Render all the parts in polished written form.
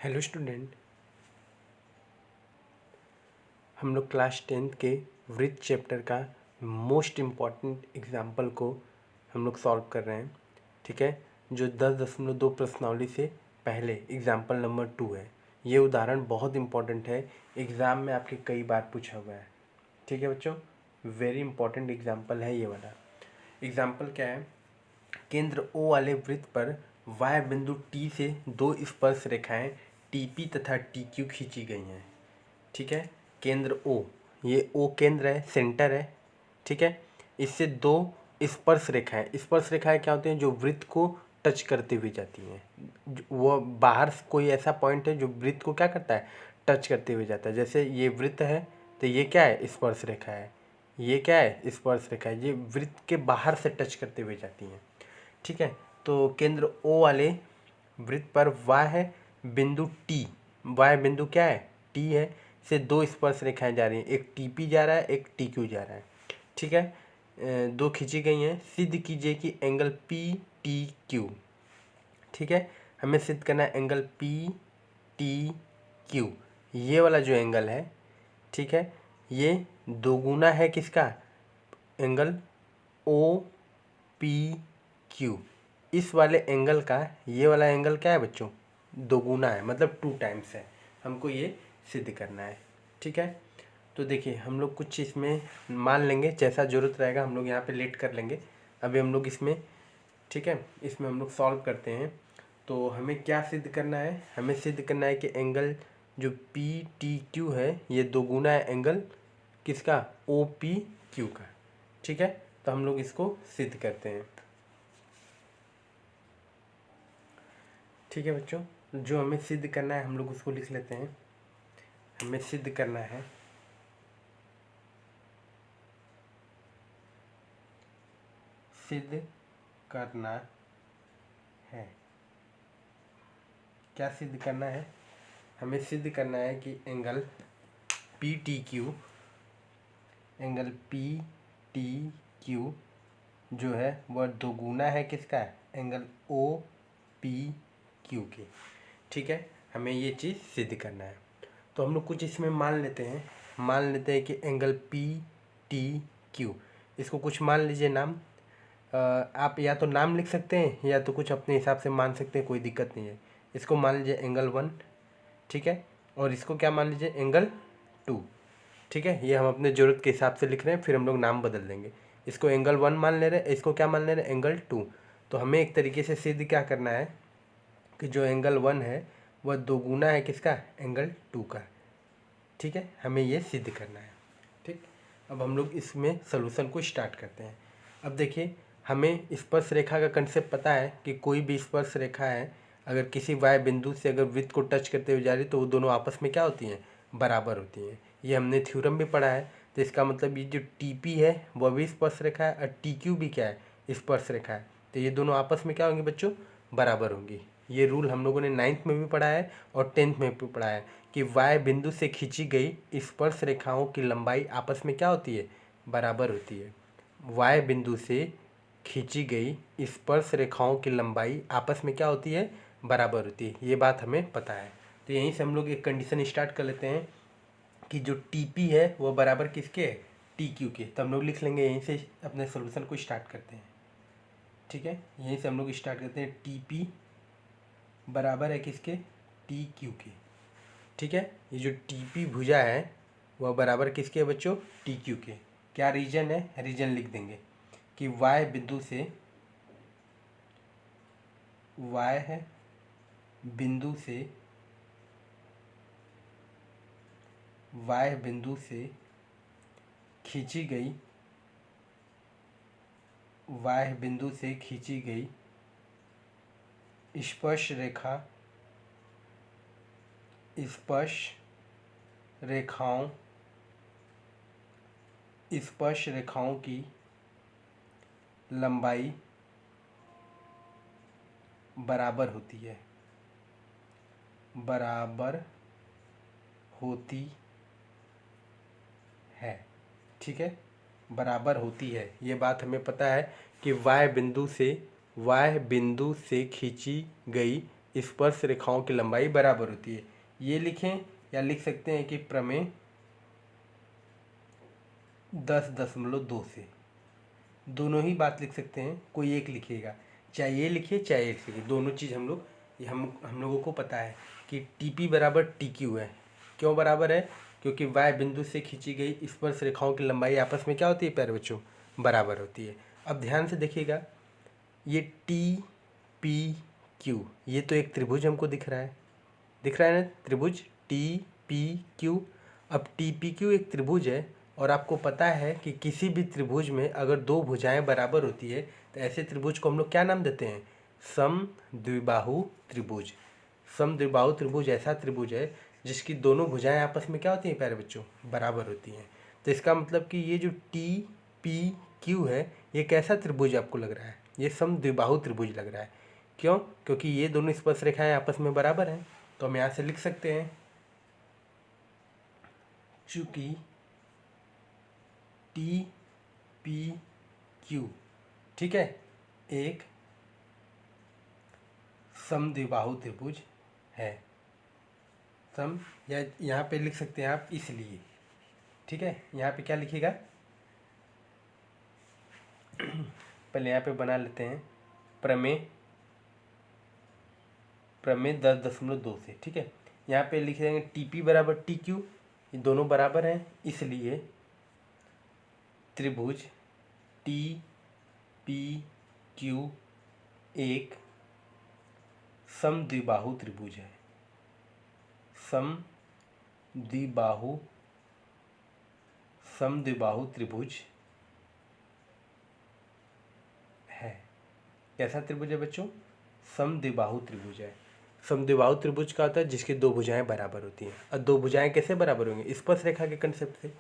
Hello student, हम लोग class 10th के वृत्त चैप्टर का मोस्ट इम्पॉर्टेंट एग्जाम्पल को हम लोग सॉल्व कर रहे हैं। ठीक है, जो 10.2 प्रश्नावली से पहले एग्जाम्पल नंबर 2 है। ये उदाहरण बहुत इम्पॉर्टेंट है, एग्ज़ाम में आपके कई बार पूछा हुआ है। ठीक है बच्चों, वेरी इंपॉर्टेंट एग्जाम्पल है ये वाला। एग्जाम्पल क्या है? केंद्र O वाले वृत्त पर y बिंदु T से दो स्पर्श रेखाएं TP तथा TQ खींची गई हैं। ठीक है, केंद्र O, ये O केंद्र है, सेंटर है। ठीक है, इससे दो स्पर्श रेखाएं क्या होती हैं? जो वृत्त को टच करते हुए जाती हैं। वो बाहर कोई ऐसा पॉइंट है जो वृत्त को क्या करता है? टच करते हुए जाता है। जैसे ये वृत्त है तो ये क्या है? स्पर्श रेखा है। ये क्या है? स्पर्श रेखा है। ये वृत्त के बाहर से टच करते हुए जाती हैं। ठीक है, तो केंद्र O वाले वृत्त पर y है बिंदु T, y बिंदु क्या है? T है, से दो स्पर्श रेखाएं जा रही हैं। एक TP जा रहा है, एक TQ जा रहा है। ठीक है, दो खींची गई हैं। सिद्ध कीजिए कि एंगल PTQ, ठीक है, हमें सिद्ध करना है एंगल PTQ, ये वाला जो एंगल है, ठीक है, ये दोगुना है किसका? Angle OPQ। इस वाले एंगल का ये वाला एंगल क्या है बच्चों? दोगुना है, मतलब 2 टाइम्स है। हमको ये सिद्ध करना है। ठीक है, तो देखिए हम लोग कुछ इसमें मान लेंगे, जैसा ज़रूरत रहेगा हम लोग यहाँ पे लेट कर लेंगे। अभी हम लोग इसमें, ठीक है, इसमें हम लोग सॉल्व करते हैं। तो हमें क्या सिद्ध करना है? हमें सिद्ध करना है कि एंगल जो PTQ है ये दोगुना है एंगल किसका? OPQ का। ठीक है, तो हम लोग इसको सिद्ध करते हैं। ठीक है बच्चों, जो हमें सिद्ध करना है हम लोग उसको लिख लेते हैं। हमें सिद्ध करना है क्या सिद्ध करना है? हमें सिद्ध करना है कि एंगल PTQ जो है वह दोगुना है किसका? एंगल OPQ के। ठीक है, हमें ये चीज़ सिद्ध करना है। तो हम लोग कुछ इसमें मान लेते हैं कि एंगल PTQ, इसको कुछ मान लीजिए नाम। आप या तो नाम लिख सकते हैं या तो कुछ अपने हिसाब से मान सकते हैं, कोई दिक्कत नहीं है। इसको मान लीजिए एंगल 1, ठीक है, और इसको क्या मान लीजिए? एंगल 2। ठीक है, ये हम अपने ज़रूरत के हिसाब से लिख रहे हैं, फिर हम लोग नाम बदल देंगे। इसको एंगल 1 मान ले रहे हैं, इसको क्या मान ले रहे हैं? एंगल 2। तो हमें एक तरीके से सिद्ध क्या करना है कि जो एंगल 1 है वह दोगुना है किसका? एंगल 2 का। ठीक है, हमें ये सिद्ध करना है। ठीक, अब हम लोग इसमें सलूशन को स्टार्ट करते हैं। अब देखिए, हमें स्पर्श रेखा का कंसेप्ट पता है कि कोई भी स्पर्श रेखा है अगर किसी y बिंदु से अगर वृत्त को टच करते हुए जा रही है तो वो दोनों आपस में क्या होती हैं? बराबर होती हैं। ये हमने थ्योरम भी पढ़ा है। तो इसका मतलब ये जो TP है वह भी स्पर्श रेखा है और TQ भी क्या है? स्पर्श रेखा है। तो ये दोनों आपस में क्या होंगी बच्चों? बराबर होंगी। ये रूल हम लोगों ने 9th में भी पढ़ा है और 10th में भी पढ़ा है कि y बिंदु से खींची गई स्पर्श रेखाओं की लंबाई आपस में क्या होती है? बराबर होती है। y बिंदु से खींची गई स्पर्श रेखाओं की लंबाई आपस में क्या होती है? बराबर होती है। ये बात हमें पता है। तो यहीं से हम लोग एक कंडीशन स्टार्ट कर लेते हैं कि जो TP है वह बराबर किसके है? TQ के। तो हम लोग लिख लेंगे, यहीं से अपने सोल्यूशन को स्टार्ट करते हैं। ठीक है, यहीं से हम लोग स्टार्ट करते हैं। TP बराबर है किसके? TQ के। ठीक है, ये जो TP भुजा है वह बराबर किसके है बच्चों? TQ के। क्या रीजन है? रीजन लिख देंगे कि y बिंदु से, y है बिंदु से, y बिंदु से खींची गई, y बिंदु से खींची गई स्पर्श रेखाओं की लंबाई बराबर होती है। ठीक है, बराबर होती है, ये बात हमें पता है कि y बिंदु से खींची गई स्पर्श रेखाओं की लंबाई बराबर होती है। ये लिखें या लिख सकते हैं कि प्रमेय 10.2 से, दोनों ही बात लिख सकते हैं, कोई एक लिखिएगा, चाहे ये लिखिए चाहे ये लिखिए, दोनों चीज़ हम लोगों को पता है कि टीपी बराबर टी क्यू है। क्यों बराबर है? क्योंकि वाय बिंदु से खींची गई स्पर्श रेखाओं की लंबाई आपस में क्या होती है प्यारे बच्चों? बराबर होती है। अब ध्यान से देखिएगा, ये टी पी क्यू, ये तो एक त्रिभुज हमको दिख रहा है ना, त्रिभुज टी पी क्यू। अब टी पी क्यू एक त्रिभुज है और आपको पता है कि किसी भी त्रिभुज में अगर दो भुजाएं बराबर होती है तो ऐसे त्रिभुज को हम लोग क्या नाम देते हैं? समद्विबाहु त्रिभुज। समद्विबाहु त्रिभुज ऐसा त्रिभुज है जिसकी दोनों भुजाएं आपस में क्या होती हैं प्यारे बच्चों? बराबर होती हैं। तो इसका मतलब कि ये जो टी पी क्यू है, ये कैसा त्रिभुज आपको लग रहा है? ये समद्विबाहु त्रिभुज लग रहा है। क्यों? क्योंकि ये दोनों स्पर्श रेखाएं आपस में बराबर हैं। तो हम यहाँ से लिख सकते हैं, चूंकि टी पी क्यू, ठीक है, एक समद्विबाहु त्रिभुज है। सम, या यहाँ पे लिख सकते हैं आप इसलिए, ठीक है। यहाँ पे क्या लिखिएगा? पहले यहाँ पे बना लेते हैं प्रमेय 10.2 से, ठीक है। यहाँ पे लिख देंगे टी पी बराबर टी क्यू, ये दोनों बराबर हैं, इसलिए त्रिभुज टी पी क्यू एक समद्विबाहु त्रिभुज है। समद्विबाहु त्रिभुज है। कैसा त्रिभुज है बच्चों? समद्विबाहु त्रिभुज है। समद्विबाहु त्रिभुज का होता है जिसकी दो भुजाएं बराबर होती हैं। अब दो भुजाएं कैसे बराबर होंगी? स्पर्श रेखा के कंसेप्ट से।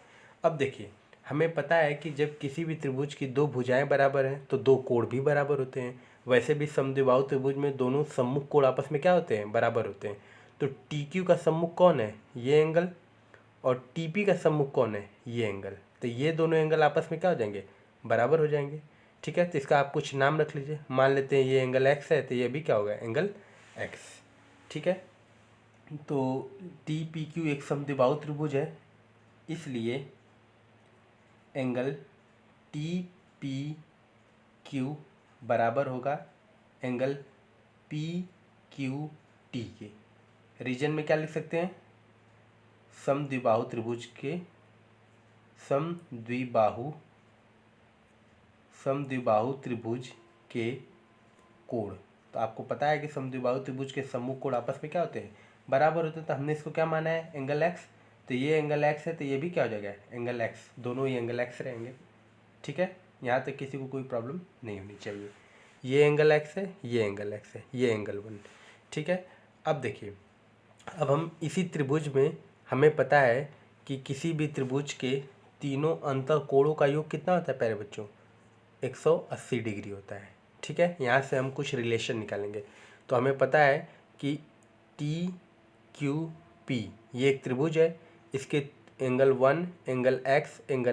अब देखिए, हमें पता है कि जब किसी भी त्रिभुज की दो भुजाएं बराबर हैं तो दो कोण भी बराबर होते हैं। वैसे भी समद्विबाहु त्रिभुज में दोनों सम्मुख कोण आपस में क्या होते हैं? बराबर होते हैं। तो टी क्यू का सम्मुख कौन है? ये एंगल। और टी पी का सम्मुख कौन है? ये एंगल। तो ये दोनों एंगल आपस में क्या हो जाएंगे? बराबर हो जाएंगे, ठीक है। तो इसका आप कुछ नाम रख लीजिए। मान लेते हैं ये एंगल एक्स है तो ये भी क्या होगा? एंगल एक्स, ठीक है। तो टी पी क्यू एक समद्विबाहु त्रिभुज है, इसलिए एंगल टी पी क्यू बराबर होगा एंगल पी क्यू टी के। रीजन में क्या लिख सकते हैं? समद्विबाहु त्रिभुज के समद्विबाहु त्रिभुज के कोण। तो आपको पता है कि समद्विबाहु त्रिभुज के सम्मुख कोण आपस में क्या होते हैं? बराबर होते हैं। तो हमने इसको क्या माना है? Angle x. तो ये एंगल एक्स है तो ये भी क्या हो जाएगा? Angle x. दोनों ही एंगल एक्स रहेंगे, ठीक है। यहाँ तक किसी को कोई प्रॉब्लम नहीं होनी चाहिए। ये एंगल एक्स है, ये एंगल एक्स है, ये एंगल 1, ठीक है। अब देखिए, अब हम इसी त्रिभुज में हमें पता है कि किसी भी त्रिभुज के तीनों अंतः कोणों का योग कितना होता है प्यारे बच्चों? 180 डिग्री होता है, ठीक है। यहाँ से हम कुछ रिलेशन निकालेंगे। तो हमें पता है कि टी क्यू पी ये एक त्रिभुज है, इसके एंगल 1, एंगल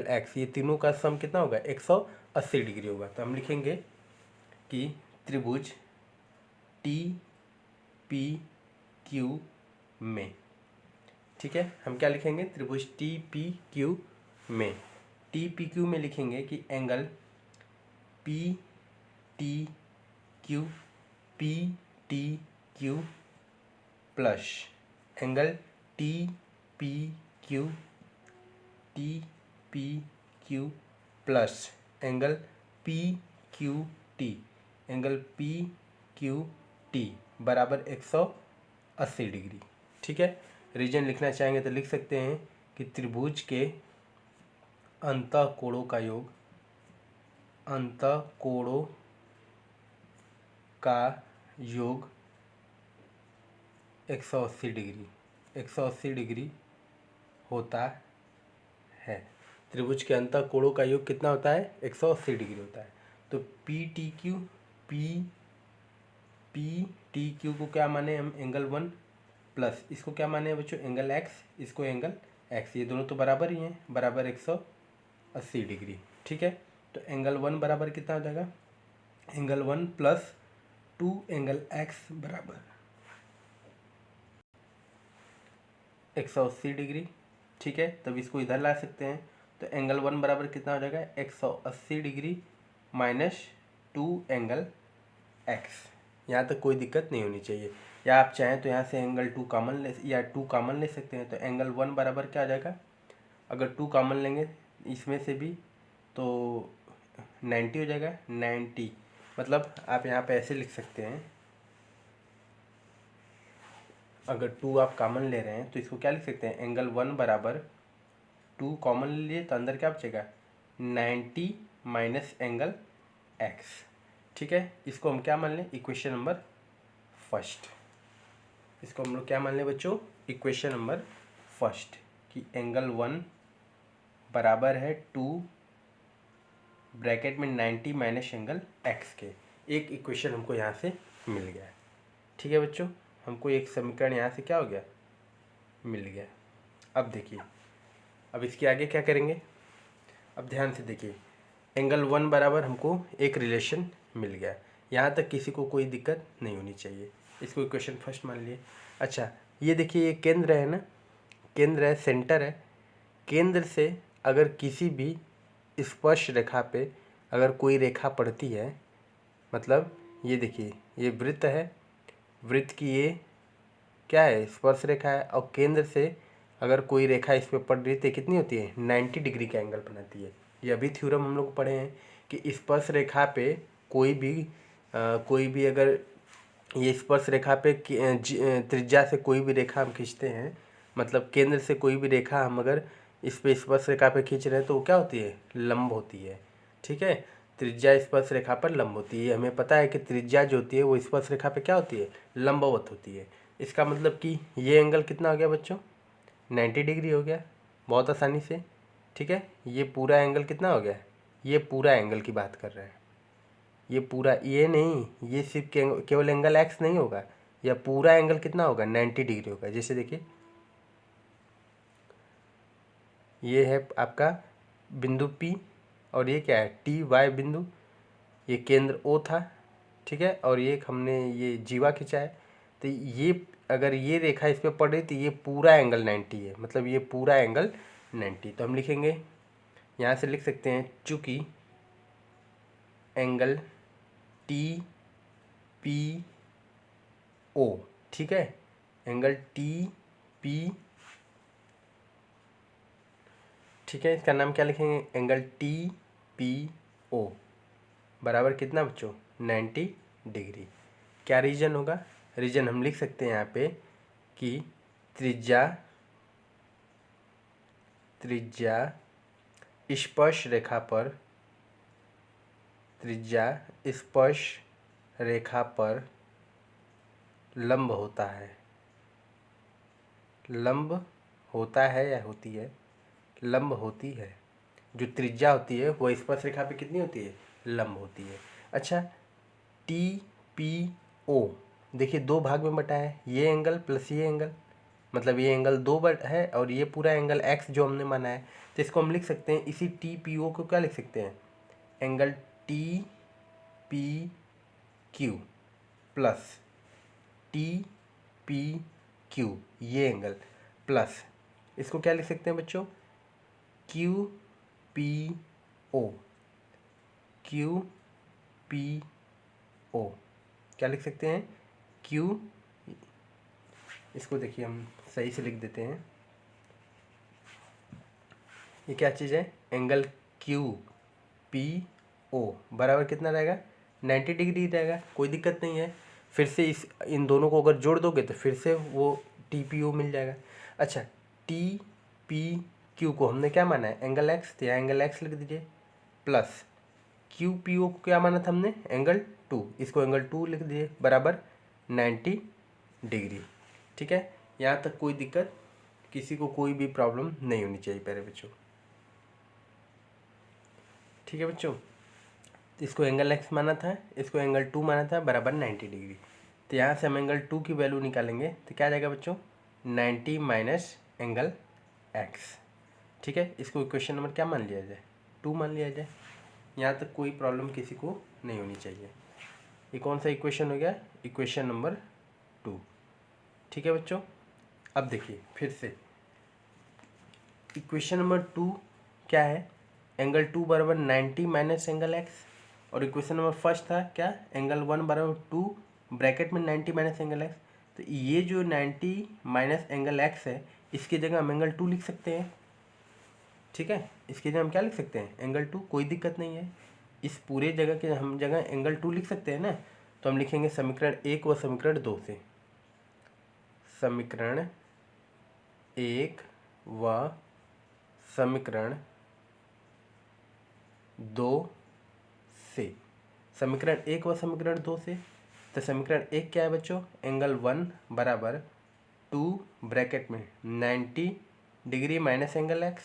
एक्स, ये तीनों का सम कितना होगा? 180 डिग्री होगा। तो हम लिखेंगे कि त्रिभुज टी पी क्यू में, ठीक है। हम क्या लिखेंगे? त्रिभुज टी पी क्यू में, टी पी क्यू में लिखेंगे कि angle P T Q plus angle T P Q plus angle P Q T बराबर 180 डिग्री, ठीक है। रीजन लिखना चाहेंगे तो लिख सकते हैं कि त्रिभुज के अंतः कोणों का योग 180 डिग्री होता है। त्रिभुज के अंतः कोणों का योग कितना होता है? 180 डिग्री होता है। तो पी टी क्यू को क्या माने हम? एंगल 1 प्लस इसको क्या माने बच्चों? एंगल एक्स, इसको एंगल एक्स, ये दोनों तो बराबर ही हैं, बराबर 180 डिग्री, ठीक है। तो एंगल 1 बराबर कितना हो जाएगा? एंगल 1 प्लस 2 एंगल एक्स बराबर 180 डिग्री। ठीक है, तब इसको इधर ला सकते हैं, तो एंगल 1 बराबर कितना हो जाएगा 180 डिग्री माइनस 2 एंगल एक्स। यहाँ तक कोई दिक्कत नहीं होनी चाहिए। या आप चाहें तो यहाँ से एंगल 2 कॉमन ले या 2 कॉमन ले सकते हैं, तो एंगल 1 बराबर क्या आ जाएगा, अगर 2 कॉमन लेंगे इसमें से भी तो 90 हो जाएगा। 90 मतलब आप यहाँ पे ऐसे लिख सकते हैं, अगर 2 आप कॉमन ले रहे हैं तो इसको क्या लिख सकते हैं, एंगल 1 बराबर 2 कॉमन ले लिए तो अंदर क्या बचेगा 90 माइनस एंगल एक्स। ठीक है, इसको हम क्या मान लें, इक्वेशन नंबर फर्स्ट। इसको हम लोग क्या मान लें बच्चों, इक्वेशन नंबर फर्स्ट, कि एंगल 1 बराबर है 2 ब्रैकेट में 90 माइनस एंगल एक्स के। एक इक्वेशन हमको यहाँ से मिल गया। ठीक है बच्चों, हमको एक समीकरण यहाँ से क्या हो गया, मिल गया। अब देखिए, अब इसके आगे क्या करेंगे, अब ध्यान से देखिए, एंगल 1 बराबर हमको एक रिलेशन मिल गया। यहाँ तक किसी को कोई दिक्कत नहीं होनी चाहिए। इसको इक्वेशन फर्स्ट मान लिए। अच्छा, ये देखिए, ये केंद्र है ना, केंद्र है, सेंटर है। केंद्र से अगर किसी भी स्पर्श रेखा पे अगर कोई रेखा पड़ती है, मतलब ये देखिए, ये वृत्त है, वृत्त की ये क्या है, स्पर्श रेखा है, और केंद्र से अगर कोई रेखा इस पे पड़ रही है तो कितनी होती है 90 डिग्री का एंगल बनाती है। ये अभी थ्योरम हम लोग पढ़े हैं कि स्पर्श रेखा पे कोई भी अगर ये स्पर्श रेखा पे त्रिज्या से कोई भी रेखा हम खींचते हैं, मतलब केंद्र से कोई भी रेखा हम अगर इस पे स्पर्श रेखा पे खींच रहे हैं तो वो क्या होती है, लंब होती है। ठीक है, त्रिज्या स्पर्श रेखा पर लंब होती है। हमें पता है कि त्रिज्या जो होती है वो स्पर्श रेखा पे क्या होती है, लंबवत होती है। इसका मतलब कि ये एंगल कितना हो गया बच्चों, 90 डिग्री हो गया, बहुत आसानी से। ठीक है, ये पूरा एंगल कितना हो गया, ये पूरा एंगल की बात कर रहे हैं, ये पूरा, ये नहीं, ये सिर्फ केवल एंगल एक्स नहीं होगा, यह पूरा एंगल कितना होगा 90 डिग्री होगा। जैसे देखिए, ये है आपका बिंदु P और ये क्या है टी वाई बिंदु, ये केंद्र O था। ठीक है, और ये हमने ये जीवा खींचा है, तो ये अगर ये रेखा इस पर पड़ रही तो ये पूरा एंगल 90 है, मतलब ये पूरा एंगल 90। तो हम लिखेंगे, यहाँ से लिख सकते हैं, चूँकि एंगल TPO, ठीक है, एंगल TP, ठीक है, इसका नाम क्या लिखेंगे, एंगल TPO बराबर कितना बच्चों 90 डिग्री। क्या रीजन होगा, रीजन हम लिख सकते हैं यहाँ पे कि त्रिज्या स्पर्श रेखा पर, त्रिज्या स्पर्श रेखा पर लंब होता है, लंब होता है या होती है, लंब होती है। जो त्रिज्या होती है वो स्पर्श रेखा पे कितनी होती है, लंब होती है। अच्छा, TPO देखिए 2 भाग में बटा है, ये एंगल प्लस ये एंगल, मतलब ये एंगल 2 है और ये पूरा एंगल x जो हमने माना है, तो इसको हम लिख सकते हैं, इसी TPO को क्या लिख सकते हैं, एंगल TPQ प्लस TPQ, ये एंगल प्लस इसको क्या लिख सकते हैं बच्चों, QPO क्या लिख सकते हैं, Q, इसको देखिए हम सही से लिख देते हैं, ये क्या चीज़ है, एंगल QPO बराबर कितना रहेगा 90 डिग्री रहेगा, कोई दिक्कत नहीं है। फिर से इन दोनों को अगर जोड़ दोगे तो फिर से वो TPO मिल जाएगा। अच्छा, TPQ को हमने क्या माना है, एंगल एक्स, तो यहाँ एंगल एक्स लिख दीजिए, प्लस QPO को क्या माना था हमने, एंगल 2, इसको एंगल 2 लिख दीजिए, बराबर 90 डिग्री। ठीक है, यहाँ तक कोई दिक्कत, किसी को कोई भी प्रॉब्लम नहीं होनी चाहिए प्यारे बच्चों। ठीक है बच्चों, इसको एंगल एक्स माना था, इसको एंगल 2 माना था, बराबर 90 डिग्री। तो यहाँ से हम एंगल 2 की वैल्यू निकालेंगे तो क्या आ जाएगा बच्चों, 90 माइनस एंगल एक्स। ठीक है, इसको इक्वेशन नंबर क्या मान लिया जाए, 2 मान लिया जाए। यहाँ तक कोई प्रॉब्लम किसी को नहीं होनी चाहिए। ये कौन सा इक्वेशन हो गया, इक्वेशन नंबर 2। ठीक है बच्चों, अब देखिए फिर से इक्वेशन नंबर 2 क्या है, एंगल 2 बराबर 90 माइनस एंगल एक्स, और इक्वेशन नंबर फर्स्ट था क्या, एंगल 1 बराबर 2 ब्रैकेट में 90 माइनस एंगल एक्स। तो ये जो 90 माइनस एंगल एक्स है इसकी जगह हम एंगल 2 लिख सकते हैं। ठीक है, इसकी जगह हम क्या लिख सकते हैं, एंगल 2, कोई दिक्कत नहीं है। इस पूरे जगह के हम जगह एंगल 2 लिख सकते हैं ना। तो हम लिखेंगे समीकरण 1 व समीकरण 2 से, समीकरण 1 व समीकरण 2 से, समीकरण 1 व समीकरण 2 से। तो समीकरण 1 क्या है बच्चों, एंगल 1 बराबर 2 ब्रैकेट में 90 डिग्री माइनस एंगल एक्स।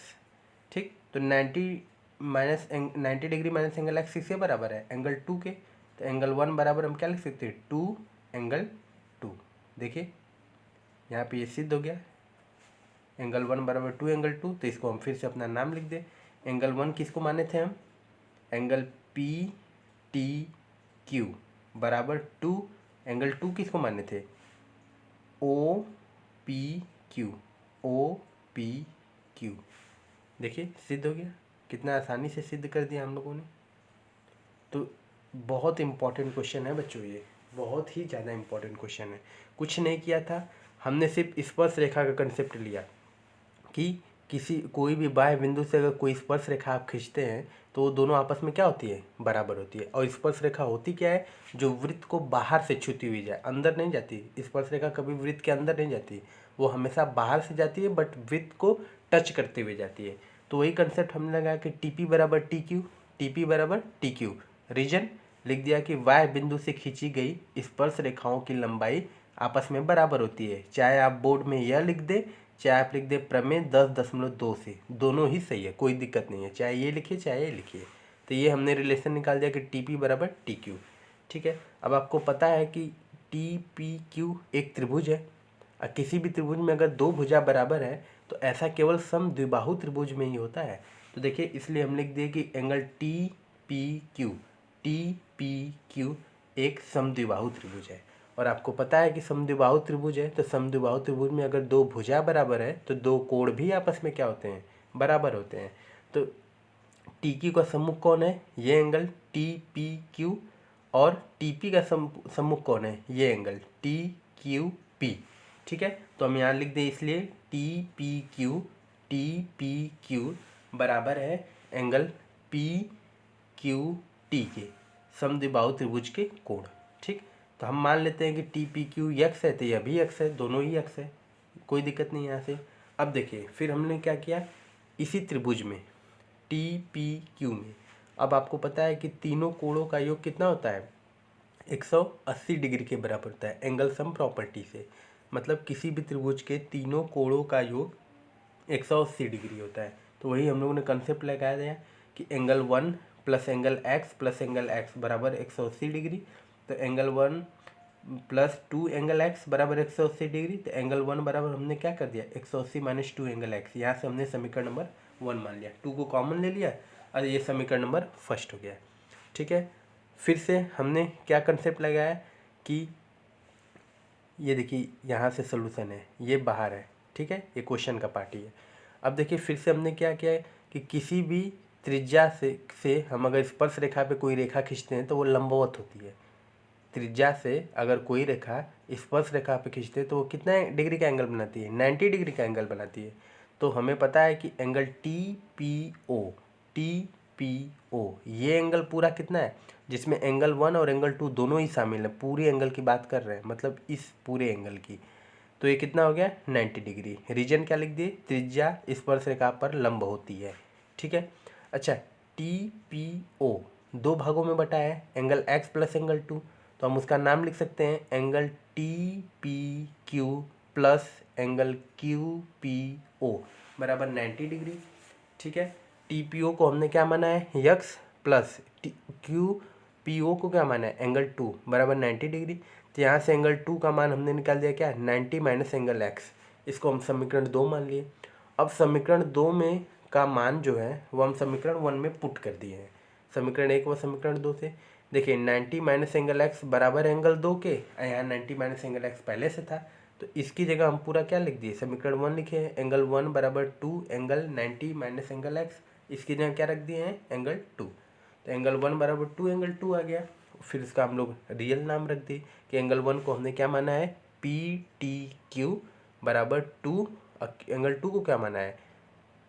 ठीक, तो 90 डिग्री माइनस एंगल एक्स किसके बराबर है, एंगल 2 के। तो एंगल 1 बराबर हम क्या लिख सकते हैं, 2 एंगल 2। देखिए यहाँ पे ये सिद्ध हो गया, एंगल 1 बराबर 2 एंगल 2। तो इसको हम फिर से अपना नाम लिख दें। एंगल 1 किसको माने थे हम, एंगल पी टी क्यू बराबर 2, एंगल 2 किसको माने थे, O P Q, O P Q. देखिए सिद्ध हो गया, कितना आसानी से सिद्ध कर दिया हम लोगों ने। तो बहुत इम्पॉर्टेंट क्वेश्चन है बच्चों, ये बहुत ही ज़्यादा इम्पॉर्टेंट क्वेश्चन है। कुछ नहीं किया था हमने, सिर्फ स्पर्श रेखा का कंसेप्ट लिया कि कोई भी बाह्य बिंदु से अगर कोई स्पर्श रेखा आप खींचते हैं तो वो दोनों आपस में क्या होती है, बराबर होती है। और स्पर्श रेखा होती क्या है, जो वृत्त को बाहर से छूती हुई जाए, अंदर नहीं जाती। स्पर्श रेखा कभी वृत्त के अंदर नहीं जाती, वो हमेशा बाहर से जाती है, बट वृत्त को टच करते हुए जाती है। तो वही कंसेप्ट हमने लगाया कि टी पी बराबर टी क्यू, टी पी बराबर टी क्यू। रीजन लिख दिया कि वाय बिंदु से खींची गई स्पर्श रेखाओं की लंबाई आपस में बराबर होती है। चाहे आप बोर्ड में यह लिख दे, चाहे आप लिख दे प्रमेय 10.2 से, दोनों ही सही है, कोई दिक्कत नहीं है। चाहे ये लिखिए चाहे ये लिखिए। तो ये हमने रिलेशन निकाल दिया कि टी पी बराबर टी क्यू। ठीक है, अब आपको पता है कि टी पी क्यू एक त्रिभुज है, और किसी भी त्रिभुज में अगर दो भुजा बराबर है तो ऐसा केवल समद्विबाहु त्रिभुज में ही होता है। तो देखिए इसलिए हम लिख दिए कि एंगल टी पी क्यू एक समद्विबाहु त्रिभुज है। और आपको पता है कि समद्विबाहु त्रिभुज है, तो समद्विबाहु त्रिभुज में अगर दो भुजा बराबर है तो दो कोण भी आपस में क्या होते हैं, बराबर होते हैं। तो टी क्यू का सम्मुख कौन है, ये एंगल टी पी क्यू, और टी पी का सम्मुख कौन है, ये एंगल टी क्यू पी। ठीक है, तो हम यहाँ लिख दें इसलिए टी पी क्यू बराबर है एंगल पी क्यू टी के, समद्विबाहु त्रिभुज के कोण। ठीक, तो हम मान लेते हैं कि टी पी क्यू एक्स है, तो यह भी एक्स है, दोनों ही एक्स है, कोई दिक्कत नहीं यहाँ से। अब देखिए फिर हमने क्या किया, इसी त्रिभुज में टी पी क्यू में, अब आपको पता है कि तीनों कोणों का योग कितना होता है, 180 डिग्री के बराबर होता है एंगल सम प्रॉपर्टी से। मतलब किसी भी त्रिभुज के तीनों कोणों का योग 180 डिग्री होता है। तो वही हम लोगों ने कंसेप्ट लगाया है कि एंगल 1 प्लस एंगल एक्स बराबर 180 डिग्री। तो एंगल 1 प्लस 2 एंगल एक्स बराबर 180 डिग्री। तो एंगल 1 बराबर हमने क्या कर दिया, 180 माइनस 2 एंगल एक्स। यहाँ से हमने समीकरण नंबर 1 मान लिया, 2 को कॉमन ले लिया और ये समीकरण नंबर फर्स्ट हो गया। ठीक है, फिर से हमने क्या कंसेप्ट लगाया कि ये देखिए यहाँ से सोल्यूशन है, ये बाहर है। ठीक है, ये क्वेश्चन का पार्ट ही है। अब देखिए फिर से हमने क्या किया है कि किसी भी त्रिज्या से हम अगर स्पर्श रेखा पे कोई रेखा खींचते हैं तो वो लंबवत होती है। त्रिज्या से अगर कोई रेखा स्पर्श रेखा पे खींचते हैं तो वो कितना डिग्री का एंगल बनाती है, 90 डिग्री का एंगल बनाती है। तो हमें पता है कि एंगल टी पी ओ ये एंगल पूरा कितना है, जिसमें एंगल 1 और एंगल 2 दोनों ही शामिल है, पूरी एंगल की बात कर रहे हैं, मतलब इस पूरे एंगल की। तो ये कितना हो गया, 90 डिग्री। रीजन क्या लिख दिए, त्रिज्या स्पर्श रेखा पर लंब होती है। ठीक है, अच्छा टी पी ओ दो भागों में बटा है, एंगल एक्स प्लस एंगल 2, तो हम उसका नाम लिख सकते हैं angle T P Q plus angle Q P O बराबर 90 डिग्री। ठीक है, टी पी ओ को हमने क्या माना है, यक्स, प्लस क्यू पी ओ को क्या माना है, एंगल 2 बराबर 90 डिग्री। तो यहाँ से एंगल 2 का मान हमने निकाल दिया क्या, 90 माइनस एंगल एक्स। इसको हम समीकरण 2 मान लिए। अब समीकरण 2 में का मान जो है वो हम समीकरण 1 में पुट कर दिए हैं, समीकरण 1 व समीकरण 2 से। देखिए 90 माइनस एंगल एक्स बराबर एंगल 2 के, यहाँ 90 माइनस एंगल एक्स पहले से था, तो इसकी जगह हम पूरा क्या लिख दिए, समीकरण 1 लिखे हैं, एंगल 1 बराबर 2 एंगल 90 माइनस एंगल एक्स, इसकी जगह क्या रख दिए हैं, एंगल 2। तो एंगल 1 बराबर 2 एंगल 2 आ गया। फिर इसका हम लोग रियल नाम रख दिए कि एंगल 1 को हमने क्या माना है, पी टी क्यू बराबर 2, एंगल 2 को क्या माना है,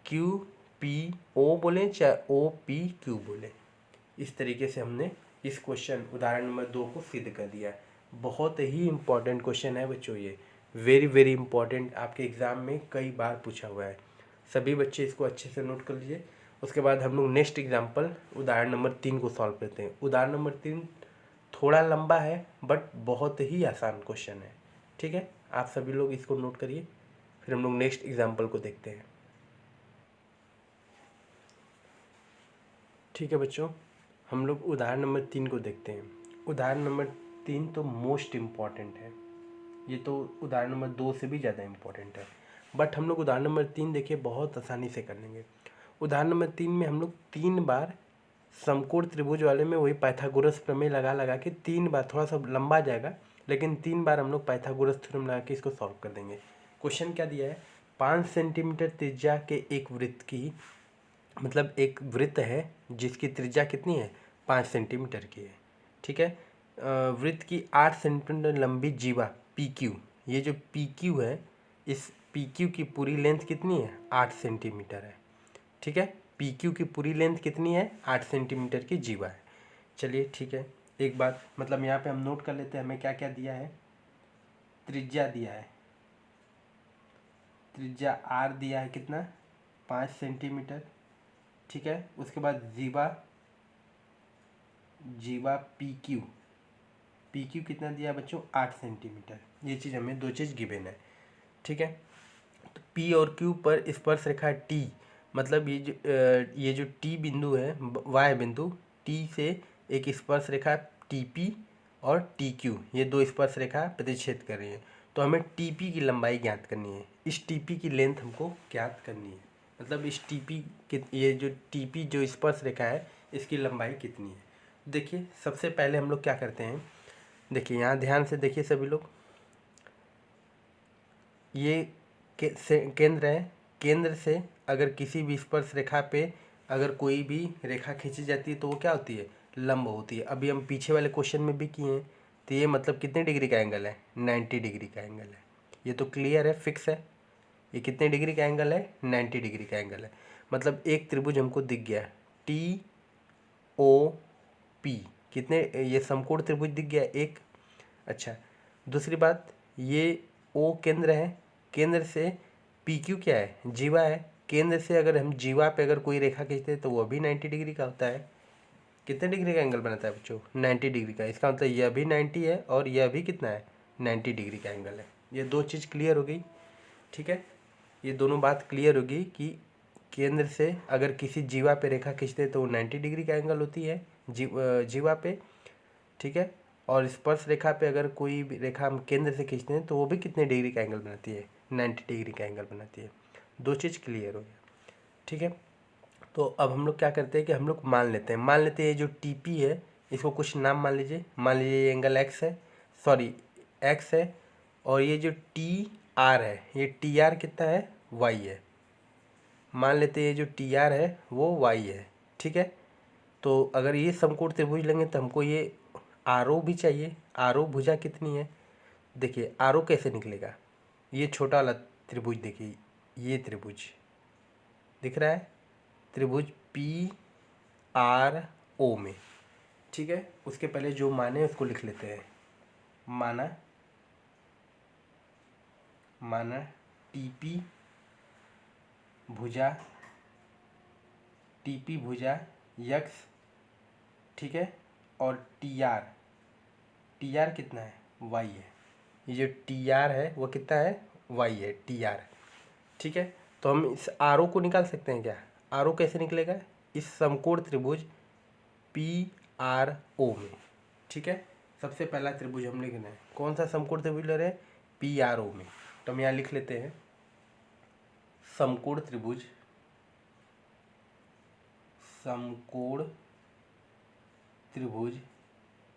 क्यू पी ओ बोले चाहे ओ पी क्यू बोले। इस तरीके से हमने इस क्वेश्चन उदाहरण नंबर 2 को सिद्ध कर दिया है। बहुत ही इंपॉर्टेंट क्वेश्चन है बच्चों, ये वेरी वेरी इंपॉर्टेंट, आपके एग्ज़ाम में कई बार पूछा हुआ है। सभी बच्चे इसको अच्छे से नोट कर लीजिए। उसके बाद हम लोग नेक्स्ट एग्जाम्पल उदाहरण नंबर 3 को सॉल्व करते हैं। उदाहरण नंबर 3 थोड़ा लंबा है बट बहुत ही आसान क्वेश्चन है। ठीक है, आप सभी लोग इसको नोट करिए, फिर हम लोग नेक्स्ट एग्जाम्पल को देखते हैं। ठीक है बच्चों, हम लोग उदाहरण नंबर 3 को देखते हैं। उदाहरण नंबर 3 तो मोस्ट इम्पॉर्टेंट है, ये तो उदाहरण नंबर 2 से भी ज़्यादा इम्पॉर्टेंट है, बट हम लोग उदाहरण नंबर 3 देखिए बहुत आसानी से कर लेंगे। उदाहरण नंबर 3 में हम लोग 3 बार समकोण त्रिभुज वाले में वही पाइथागोरस प्रमेय लगा लगा के 3 बार, थोड़ा सा लंबा जाएगा लेकिन 3 बार हम लोग पाइथागोरस थ्योरम लगा के इसको सॉल्व कर देंगे। क्वेश्चन क्या दिया है, 5 सेंटीमीटर त्रिज्या के एक वृत्त की, मतलब एक वृत्त है जिसकी त्रिज्या कितनी है, 5 सेंटीमीटर की है। ठीक है, वृत्त की 8 सेंटीमीटर लंबी जीवा पी क्यू, ये जो पी क्यू है, इस पी क्यू की पूरी लेंथ कितनी है, 8 सेंटीमीटर है। ठीक है, पी क्यू की पूरी लेंथ कितनी है, 8 सेंटीमीटर की जीवा है। चलिए ठीक है, एक बात मतलब यहाँ पे हम नोट कर लेते हैं, हमें क्या क्या दिया है, त्रिज्या दिया है, त्रिज्या आर दिया है कितना, 5 सेंटीमीटर। ठीक है, उसके बाद जीवा, जीवा पी क्यू, पी क्यू कितना दिया बच्चों, 8 सेंटीमीटर। ये चीज़ हमें दो चीज़ गिवन है। ठीक है, तो पी और क्यू पर स्पर्श रेखा टी, मतलब ये जो टी बिंदु है, वाई बिंदु, टी से एक स्पर्श रेखा टी पी और टी क्यू, ये दो स्पर्श रेखा प्रतिच्छेद कर रही है। तो हमें टी पी की लंबाई ज्ञात करनी है, इस टी पी की लेंथ हमको ज्ञात करनी है, मतलब इस टी पी ये जो टी पी जो स्पर्श रेखा है इसकी लंबाई कितनी है। देखिए सबसे पहले हम लोग क्या करते हैं, देखिए यहाँ ध्यान से देखिए सभी लोग, ये केंद्र है, केंद्र से अगर किसी भी स्पर्श रेखा पे अगर कोई भी रेखा खींची जाती है तो वो क्या होती है, लंब होती है। अभी हम पीछे वाले क्वेश्चन में भी किए हैं, तो ये मतलब कितने डिग्री का एंगल है, 90 डिग्री का एंगल है। ये तो क्लियर है, फिक्स है, ये कितने डिग्री का एंगल है, 90 डिग्री का एंगल है। मतलब एक त्रिभुज हमको दिख गया, टी ओ पी, कितने, ये समकोण त्रिभुज दिख गया एक। अच्छा, दूसरी बात, ये ओ केंद्र है, केंद्र से पी क्यू क्या है, जीवा है, केंद्र से अगर हम जीवा पे अगर कोई रेखा खींचते हैं तो वो भी 90 डिग्री का होता है। कितने डिग्री का एंगल बनाता है बच्चों, 90 डिग्री का। इसका मतलब यह भी 90 है और यह भी कितना है, 90 डिग्री का एंगल है। ये दो चीज़ क्लियर हो गई। ठीक है, ये दोनों बात क्लियर होगी कि केंद्र से अगर किसी जीवा पे रेखा खींचते हैं तो वो 90 डिग्री का एंगल होती है जीवा पे। ठीक है, और स्पर्श रेखा पे अगर कोई भी रेखा हम केंद्र से खींचते हैं तो वो भी कितने डिग्री का एंगल बनाती है, 90 डिग्री का एंगल बनाती है। दो चीज़ क्लियर हो गया। ठीक है, तो अब हम लोग क्या करते हैं कि हम लोग मान लेते हैं ये जो टी पी है इसको कुछ नाम मान लीजिए, मान लीजिए ये एंगल एक्स है, सॉरी एक्स है, और ये जो टी आर है, ये टी आर कितना है, वाई है। मान लेते हैं ये जो टी आर है वो वाई है। ठीक है, तो अगर ये समकोण त्रिभुज लेंगे तो हमको ये आर ओ भी चाहिए। आर ओ भुजा कितनी है, देखिए आर ओ कैसे निकलेगा, ये छोटा वाला त्रिभुज देखिए, ये त्रिभुज दिख रहा है, त्रिभुज पी आर ओ में। ठीक है, उसके पहले जो माने उसको लिख लेते हैं, माना, माना टीपी भुजा, टीपी भुजा यक्स। ठीक है, और टी आर कितना है, वाई है। ये जो टी आर है वो कितना है, वाई है, टी आर। ठीक है, तो हम इस आर ओ को निकाल सकते हैं क्या, आर ओ कैसे निकलेगा, इस समकोण त्रिभुज पी आर ओ में। ठीक है, सबसे पहला त्रिभुज हम लिखना है, कौन सा समकोण त्रिभुज ले रहे हैं, पी आर ओ में। तो हम यहाँ लिख लेते हैं समकोण त्रिभुज, समकोण त्रिभुज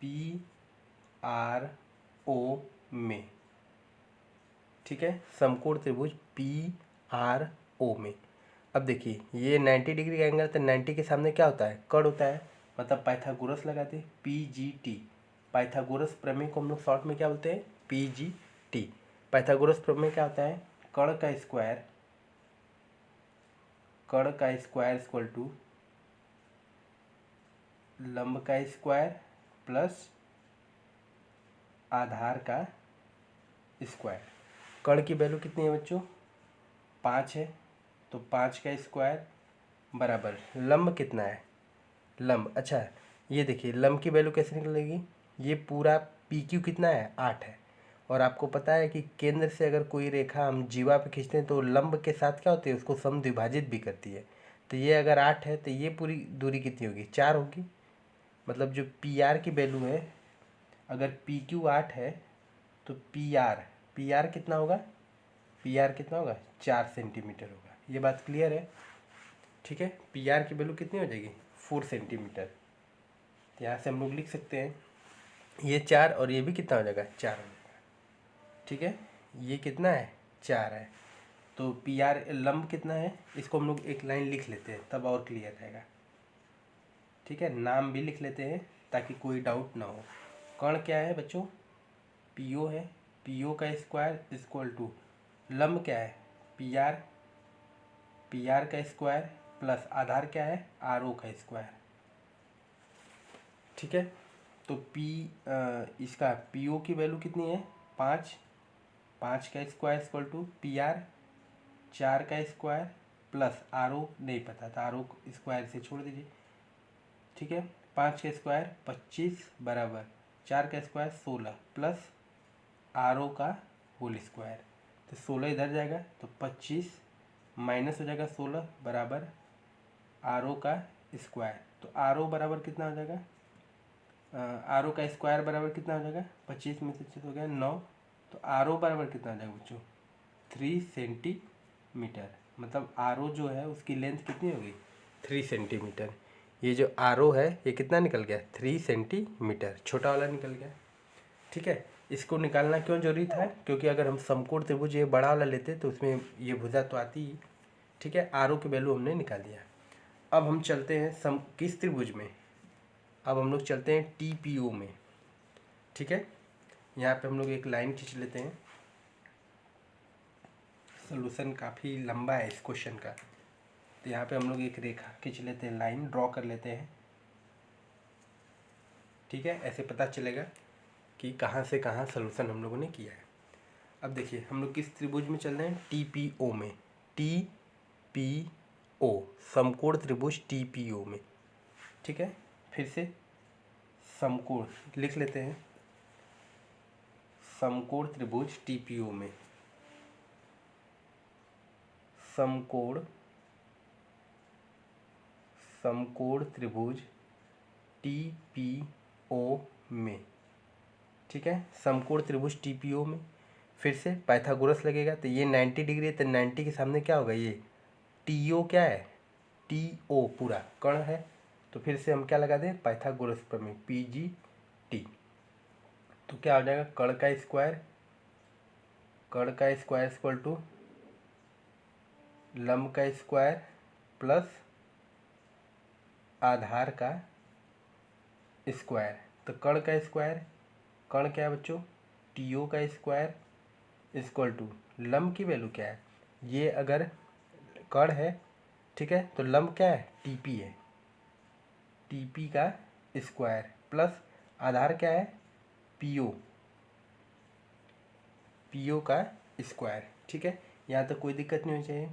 PRO में, ठीक है, समकोण त्रिभुज PRO में। अब देखिए ये 90 डिग्री का एंगल, तो 90 के सामने क्या होता है, कर्ण होता है, मतलब पाइथागोरस लगाते, PGT। पाइथागोरस प्रमेय को हम लोग शॉर्ट में क्या बोलते हैं, PGT। पाइथागोरस प्रमेय क्या होता है, कर्ण का स्क्वायर इक्वल टू लंब का स्क्वायर प्लस आधार का स्क्वायर। कर्ण की वैल्यू कितनी है बच्चों, 5 है, तो 5 का स्क्वायर बराबर लंब कितना है, लंब, अच्छा ये देखिए लंब की वैल्यू कैसे निकलेगी, ये पूरा PQ कितना है, 8 है। और आपको पता है कि केंद्र से अगर कोई रेखा हम जीवा पे खींचते हैं तो लंब के साथ क्या होती है, उसको समद्विभाजित भी करती है। तो ये अगर 8 है तो ये पूरी दूरी कितनी होगी, 4 होगी। मतलब जो PR की वैल्यू है, अगर PQ 8 है तो PR कितना होगा, PR कितना होगा, 4 सेंटीमीटर होगा। ये बात क्लियर है, ठीक है। PR की वैल्यू कितनी हो जाएगी, 4 सेंटीमीटर। तो यहाँ से हम लोग लिख सकते हैं ये 4 और ये भी कितना हो जाएगा, 4 हो जाएगा, ठीक है। ये कितना है, 4 है। तो PR लंब कितना है, इसको हम लोग एक लाइन लिख लेते हैं तब और क्लियर रहेगा, ठीक है। नाम भी लिख लेते हैं ताकि कोई डाउट ना हो। कर्ण क्या है बच्चों, PO है, PO का स्क्वायर इक्वल टू लंब क्या है, PR का स्क्वायर प्लस आधार क्या है, RO का स्क्वायर, ठीक है। तो इसका PO की वैल्यू कितनी है, 5 का स्क्वायर इक्वल टू PR 4 का स्क्वायर प्लस RO नहीं पता था, RO स्क्वायर से छोड़ दीजिए, ठीक है। 5 का स्क्वायर 25 बराबर 4 का स्क्वायर 16 प्लस RO का होल स्क्वायर, तो 16 इधर जाएगा तो 25 माइनस हो जाएगा 16 बराबर RO का स्क्वायर। तो RO बराबर कितना हो जाएगा, RO का स्क्वायर बराबर कितना हो जाएगा, 25 में से 25 हो गया 9, तो RO बराबर कितना हो जाएगा बच्चों, 3 सेंटीमीटर। मतलब RO जो है उसकी लेंथ कितनी होगी, 3 सेंटीमीटर। ये जो RO है ये कितना निकल गया, 3 सेंटीमीटर, छोटा वाला निकल गया, ठीक है। इसको निकालना क्यों जरूरी था, क्योंकि अगर हम समकोण त्रिभुज ये बड़ा वाला लेते तो उसमें ये भुजा तो आती ही, ठीक है। RO की वैल्यू हमने निकाल दिया। अब हम चलते हैं किस त्रिभुज में, अब हम लोग चलते हैं TPO में, ठीक है। यहाँ पे हम लोग एक लाइन खींच लेते हैं, सोल्यूशन काफ़ी लंबा है इस क्वेश्चन का, तो यहाँ पे हम लोग एक रेखा खींच लेते हैं, लाइन ड्रॉ कर लेते हैं, ठीक है। ऐसे पता चलेगा कि कहाँ से कहाँ सोल्यूशन हम लोगों ने किया है। अब देखिए हम लोग किस त्रिभुज में चल रहे हैं, TPO में, TPO समकोण त्रिभुज TPO में, ठीक है। फिर से समकोण लिख लेते हैं, समकोण त्रिभुज TPO में, समकोण त्रिभुज TPO में, ठीक है। समकोण त्रिभुज TPO में फिर से पाइथागोरस लगेगा, तो ये 90 डिग्री है, तो 90 के सामने क्या होगा, ये TO क्या है, TO पूरा कर्ण है, तो फिर से हम क्या लगा दें, पाइथागोरस प्रमेय PGT। तो क्या हो जाएगा, कर्ण का स्क्वायर इक्वल टू लंब का स्क्वायर प्लस आधार का स्क्वायर। तो कर्ण का स्क्वायर, कर्ण क्या है बच्चों, TO का स्क्वायर इक्वल टू लंब की वैल्यू क्या है, ये अगर कर्ण है, ठीक है, तो लंब क्या है, TP है, TP का स्क्वायर प्लस आधार क्या है, PO का स्क्वायर, ठीक है। यहाँ तक कोई दिक्कत नहीं होनी चाहिए।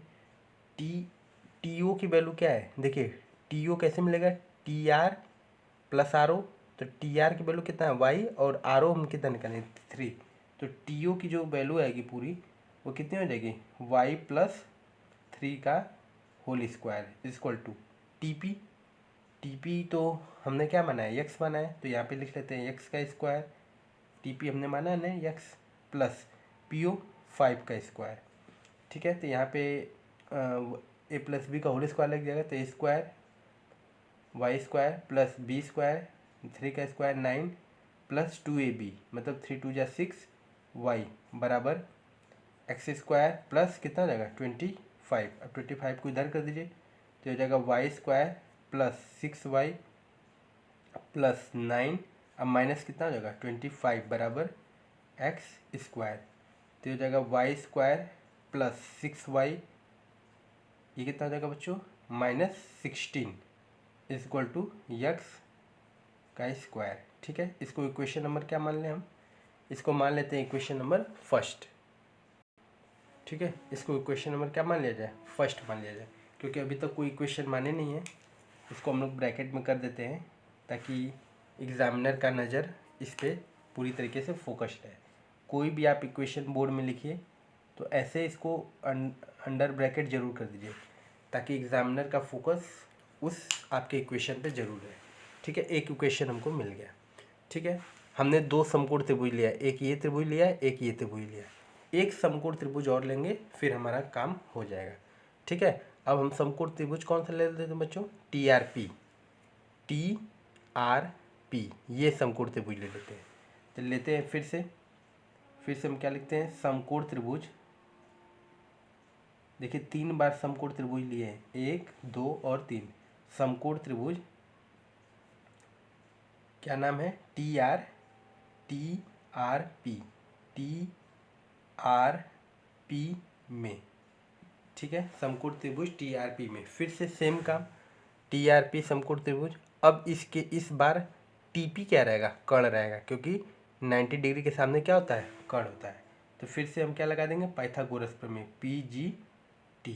TO की वैल्यू क्या है, देखिए TO कैसे मिलेगा, TR प्लस RO, तो TR की वैल्यू कितना है y, और RO हम कितना निकालें, 3, तो TO की जो वैल्यू आएगी पूरी वो कितनी हो जाएगी, y प्लस 3 का whole square equal to TP तो हमने क्या माना है, x माना है, तो यहाँ पे लिख लेते हैं x का स्क्वायर, TP हमने माना है ना x, प्लस PO 5 का स्क्वायर, ठीक है। तो यहाँ पे a प्लस बी का होल स्क्वायर लग जाएगा, तो a² y² प्लस b² 3 का स्क्वायर 9 प्लस 2ab मतलब 3 2 जा 6 y बराबर एक्स स्क्वायर प्लस कितना हो जाएगा 25। अब 25 को इधर कर दीजिए तो हो जाएगा Y square plus 6y plus 9। अब माइनस कितना हो जाएगा 25 बराबर एक्स स्क्वायर तो हो जाएगा वाई स्क्वायर प्लस 6y, ये कितना हो जाएगा बच्चों -16 इज इक्वल टू यक्स का स्क्वायर। ठीक है, इसको इक्वेशन नंबर क्या मान लें हम, इसको मान लेते हैं इक्वेशन नंबर फर्स्ट। ठीक है, इसको इक्वेशन नंबर क्या मान लिया जाए, फर्स्ट मान लिया जाए, क्योंकि अभी तक कोई इक्वेशन माने नहीं है। इसको हम लोग ब्रैकेट में कर देते हैं ताकि एग्जामिनर का नज़र इस पर पूरी तरीके से फोकस्ड है। कोई भी आप इक्वेशन बोर्ड में लिखिए तो ऐसे इसको अंडर ब्रैकेट जरूर कर दीजिए ताकि एग्जामिनर का फोकस उस आपके इक्वेशन पे जरूर है। ठीक है, एक इक्वेशन हमको मिल गया। ठीक है, हमने दो समकोण त्रिभुज लिया, एक ये त्रिभुज लिया, एक ये त्रिभुज लिया, एक समकोण त्रिभुज और लेंगे फिर हमारा काम हो जाएगा। ठीक है, अब हम समकोण त्रिभुज कौन सा ले लेते हैं बच्चों, TRP, ये समकोण त्रिभुज ले लेते हैं। तो लेते हैं फिर से हम क्या लिखते हैं, समकोण त्रिभुज। देखिए 3 बार समकोण त्रिभुज लिए हैं, 1 2 और 3 समकोण त्रिभुज। क्या नाम है, TRP में। ठीक है, समकोण त्रिभुज TRP में। फिर से सेम काम, TRP समकोण त्रिभुज। अब इसके इस बार TP क्या रहेगा, कर्ण रहेगा, क्योंकि 90 डिग्री के सामने क्या होता है, कर्ण होता है। तो फिर से हम क्या लगा देंगे, पाइथागोरस प्रमेय, PGT।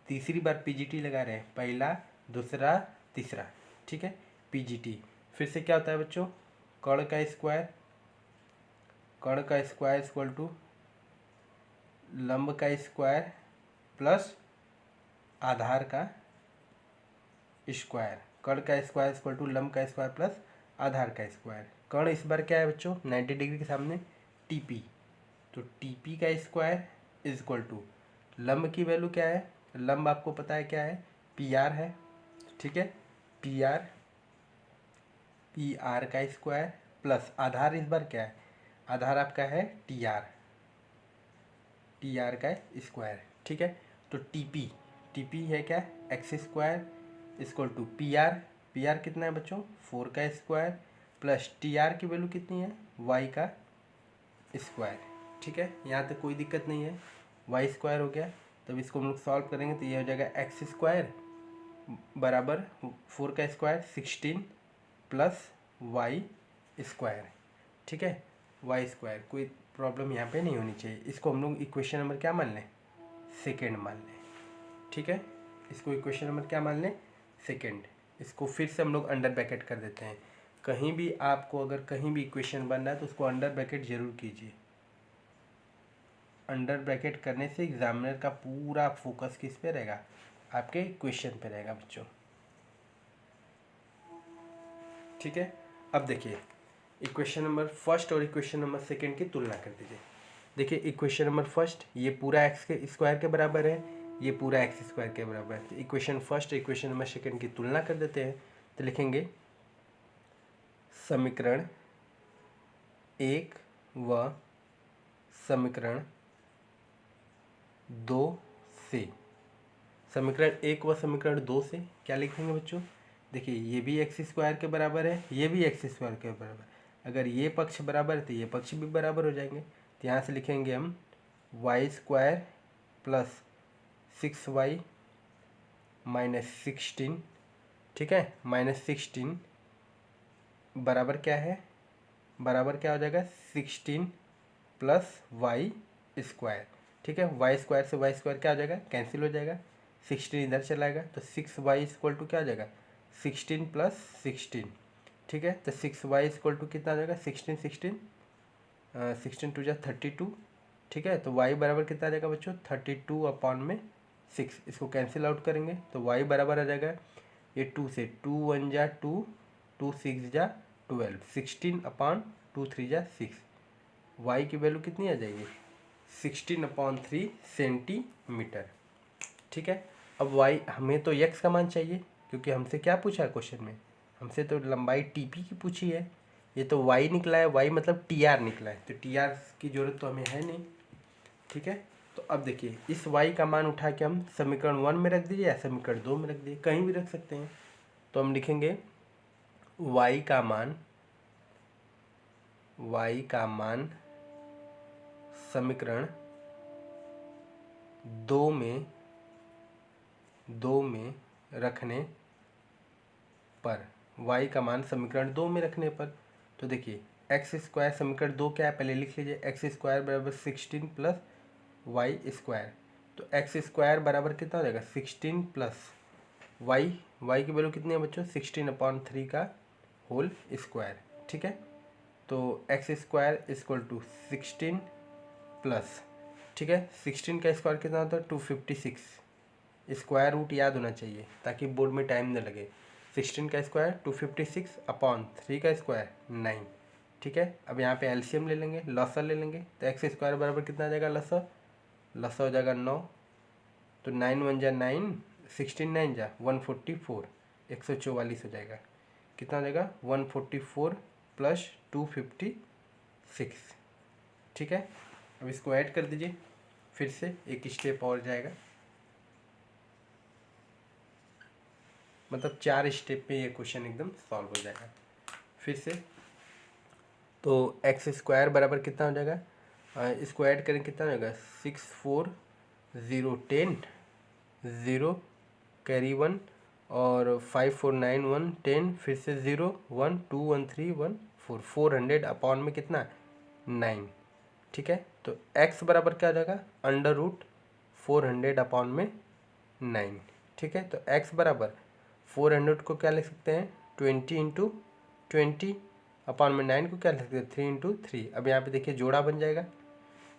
तीसरी बार PGT लगा रहे हैं, पहला दूसरा तीसरा। ठीक है, PGT। फिर से क्या होता है बच्चों, कर्ण का स्क्वायर इक्वल टू लंब का स्क्वायर प्लस आधार का स्क्वायर। कर्ण का स्क्वायर इक्वल टू लंब का स्क्वायर प्लस आधार का स्क्वायर। कर्ण इस बार क्या है बच्चों, 90 डिग्री के सामने TP, तो TP का स्क्वायर इज इक्वल टू लंब की वैल्यू क्या है, लंब आपको पता है क्या है, PR है। ठीक है, PR का स्क्वायर प्लस आधार इस बार क्या है, आधार आपका है TR का स्क्वायर। ठीक है, तो TP है क्या, X square equal to PR कितना है बच्चों, 4 का स्क्वायर प्लस TR की वैल्यू कितनी है, Y का स्क्वायर। ठीक है, यहाँ तक कोई दिक्कत नहीं है, Y स्क्वायर हो गया। तब इसको हम लोग सॉल्व करेंगे तो ये हो जाएगा एक्स स्क्वायर बराबर 4 का स्क्वायर 16 प्लस Y स्क्वायर। ठीक है, Y स्क्वायर, कोई प्रॉब्लम यहाँ पे नहीं होनी चाहिए। इसको हम लोग इक्वेशन नंबर क्या मान लें, सेकेंड मान लें। ठीक है, इसको इक्वेशन नंबर क्या मान लें, सेकेंड। इसको फिर से हम लोग अंडर ब्रैकेट कर देते हैं। कहीं भी आपको अगर कहीं भी इक्वेशन बन रहा है तो उसको अंडर ब्रैकेट जरूर कीजिए। अंडर ब्रैकेट करने से एग्जामिनर का पूरा फोकस किस पे रहेगा, आपके इक्वेशन पे रहेगा बच्चों। ठीक है, अब देखिए इक्वेशन नंबर फर्स्ट और इक्वेशन नंबर सेकेंड की तुलना कर दीजिए। देखिए इक्वेशन नंबर फर्स्ट, ये पूरा एक्स के स्क्वायर के बराबर है, ये पूरा एक्स स्क्वायर के बराबर है। तो equation first equation number second की तुलना कर देते हैं। तो लिखेंगे समीकरण 1 व समीकरण 2 से, समीकरण 1 व समीकरण 2 से क्या लिखेंगे बच्चों, देखिए ये भी एक्स स्क्वायर के बराबर है, ये भी एक्स स्क्वायर के बराबर है। अगर ये पक्ष बराबर है तो ये पक्ष भी बराबर हो जाएंगे। तो यहाँ से लिखेंगे हम वाई स्क्वायर प्लस 6y -16। ठीक है, -16 बराबर क्या है, बराबर क्या हो जाएगा 16 प्लस वाई स्क्वायर। ठीक है, वाई स्क्वायर से वाई स्क्वायर क्या हो जाएगा, कैंसिल हो जाएगा, 16 इधर चला जाएगा तो 6y इक्वल टू क्या हो जाएगा 16 प्लस 16। ठीक है, तो 6y इक्वल टू कितना आ जाएगा 16 टू जा 32। ठीक है, तो y बराबर कितना आ जाएगा बच्चों 32 अपॉन में 6। इसको कैंसिल आउट करेंगे तो y बराबर आ जाएगा ये 2 से 2 1 जा 2, 2 6 जा 12, 16 अपॉन 2 3 जा 6। y की वैल्यू कितनी आ जाएगी 16/3 सेंटीमीटर। ठीक है, अब y हमें तो x का मान चाहिए क्योंकि हमसे क्या पूछा है क्वेश्चन में, हमसे तो लंबाई TP की पूछी है। ये तो y निकला है, y मतलब tr निकला है, तो tr की ज़रूरत तो हमें है नहीं। ठीक है, तो अब देखिए इस y का मान उठा के हम समीकरण 1 में रख दीजिए या समीकरण 2 में रख दीजिए, कहीं भी रख सकते हैं। तो हम लिखेंगे y का मान समीकरण 2 में रखने पर, y का मान समीकरण 2 में रखने पर, तो देखिए एक्स स्क्वायर समीकरण 2 क्या है पहले लिख लीजिए, एक्स स्क्वायर बराबर 16 प्लस वाई स्क्वायर। तो एक्स स्क्वायर बराबर कितना हो जाएगा 16 प्लस वाई की वैल्यू कितनी है बच्चों 16/3 का होल स्क्वायर। ठीक है, तो X square equal to 16 plus, ठीक है 16 का स्क्वायर कितना होता है 256, स्क्वायर रूट याद होना चाहिए ताकि बोर्ड में टाइम न लगे। 16 का स्क्वायर 256/3 का स्क्वायर 9। ठीक है, अब यहाँ पे एलसीएम ले लेंगे, लसा ले लेंगे, तो एक्स स्क्वायर बराबर कितना आ जाएगा लसा हो जाएगा 9, तो 9 1 जा 9, 16 9 जा 144, 144 हो जाएगा। कितना हो जाएगा 144 प्लस 256। ठीक है, अब इसको ऐड कर दीजिए, फिर से एक स्टेप और जाएगा, मतलब 4 स्टेप में ये क्वेश्चन एकदम सॉल्व हो जाएगा। फिर से तो एक्स स्क्वायर बराबर कितना हो जाएगा, इसको ऐड करें कितना हो जाएगा 6 4 0 10 0 कैरी 1 और 5 4 9 1 10, फिर से 0 1 2 1 3 1 4, 400 अपॉन में कितना 9। ठीक है, तो x बराबर क्या हो जाएगा √400 अपॉन में 9। ठीक है, तो x बराबर 400 को क्या लिख सकते हैं 20 इंटू 20 अपॉन में 9 को क्या लिख सकते हैं 3 इंटू 3। अब यहाँ पे देखिए जोड़ा बन जाएगा।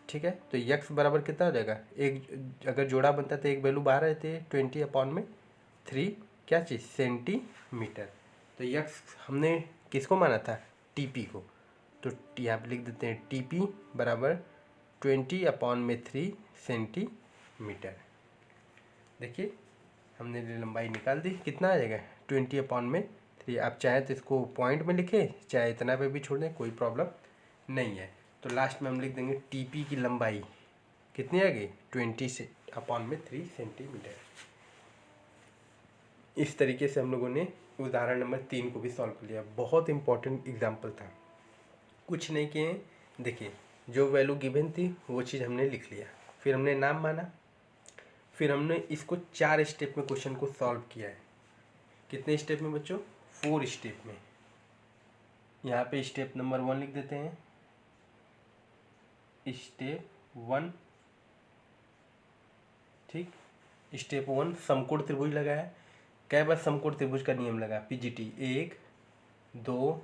ठीक है, तो x बराबर कितना हो जाएगा, एक अगर जोड़ा बनता है तो एक वैल्यू बाहर रहती है 20 अपॉन में 3 क्या चीज़ सेंटीमीटर। तो x हमने किसको माना था TP को, तो यहाँ पे लिख देते हैं TP बराबर 20 अपॉन में 3 सेंटीमीटर। देखिए हमने लंबाई निकाल दी, कितना आ जाएगा 20 अपॉन में 3। आप चाहें तो इसको पॉइंट में लिखें, चाहे इतना पे भी छोड़ दें, कोई प्रॉब्लम नहीं है। तो लास्ट में हम लिख देंगे TP की लंबाई कितनी आ गई 20 से अपॉन में 3 सेंटीमीटर। इस तरीके से हम लोगों ने उदाहरण नंबर 3 को भी सॉल्व कर लिया। बहुत इंपॉर्टेंट एग्जाम्पल था, कुछ नहीं किए, देखिए जो वैल्यू गिवन थी वो चीज़ हमने लिख लिया, फिर हमने नाम माना, फिर हमने इसको 4 स्टेप में क्वेश्चन को सॉल्व किया है। कितने स्टेप में बच्चों 4 स्टेप में। यहाँ पे स्टेप नंबर 1 लिख देते हैं, स्टेप 1। ठीक, स्टेप 1 समकोण त्रिभुज लगाया। कई बार समकोण त्रिभुज का नियम लगा PGT 1 2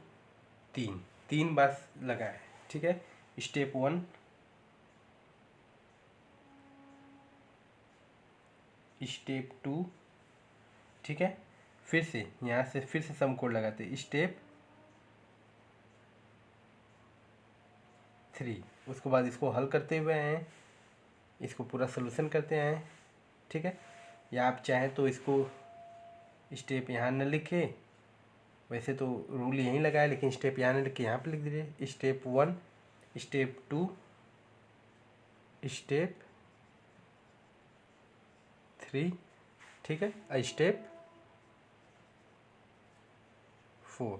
3, 3 बार लगाया। ठीक है, स्टेप 1 स्टेप 2। ठीक है, फिर से यहाँ से फिर से समकोण लगाते स्टेप 3, उसके बाद इसको हल करते हुए आए, इसको पूरा सोल्यूशन करते आए। ठीक है, या आप चाहें तो इसको स्टेप यहाँ न लिखे, वैसे तो रूल यहीं लगाया, लेकिन स्टेप यहाँ न लिख के यहाँ पे लिख दीजिए स्टेप 1 स्टेप 2 स्टेप 3। ठीक है, स्टेप 4।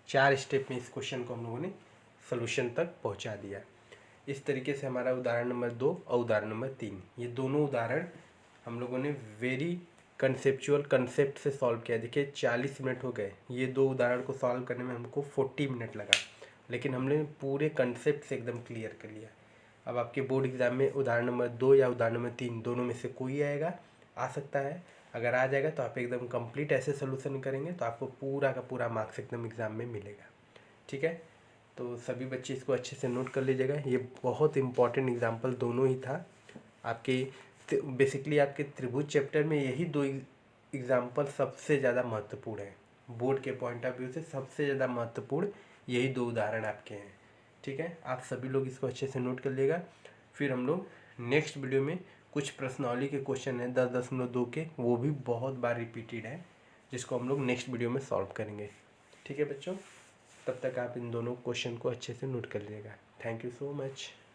4 स्टेप में इस क्वेश्चन को हम लोगों ने सोल्यूशन तक पहुंचा दिया। इस तरीके से हमारा उदाहरण नंबर 2 और उदाहरण नंबर 3, ये दोनों उदाहरण हम लोगों ने वेरी कंसेप्चुअल कंसेप्ट से सॉल्व किया। देखिए 40 मिनट हो गए, ये 2 उदाहरण को सॉल्व करने में हमको 40 मिनट लगा, लेकिन हमने पूरे कंसेप्ट से एकदम क्लियर कर लिया। अब आपके बोर्ड एग्जाम में उदाहरण नंबर 2 या उदाहरण नंबर 3 दोनों में से कोई आएगा, आ सकता है। अगर आ जाएगा तो आप एकदम कंप्लीट ऐसे सोल्यूशन करेंगे तो आपको पूरा का पूरा मार्क्स एकदम एग्ज़ाम में मिलेगा। ठीक है, तो सभी बच्चे इसको अच्छे से नोट कर लीजिएगा। ये बहुत इंपॉर्टेंट एग्जाम्पल दोनों ही था आपके, बेसिकली आपके त्रिभुज चैप्टर में यही 2 एग्जाम्पल सबसे ज़्यादा महत्वपूर्ण है। बोर्ड के पॉइंट ऑफ व्यू से सबसे ज़्यादा महत्वपूर्ण यही 2 उदाहरण आपके हैं। ठीक है, आप सभी लोग इसको अच्छे से नोट कर लिएगा। फिर हम लोग नेक्स्ट वीडियो में कुछ प्रश्नावली के क्वेश्चन हैं 10.2 के, वो भी बहुत बार रिपीटेड है, जिसको हम लोग नेक्स्ट वीडियो में सॉल्व करेंगे। ठीक है बच्चों। तब तक आप इन दोनों क्वेश्चन को अच्छे से नोट कर लीजिएगा। Thank you so much.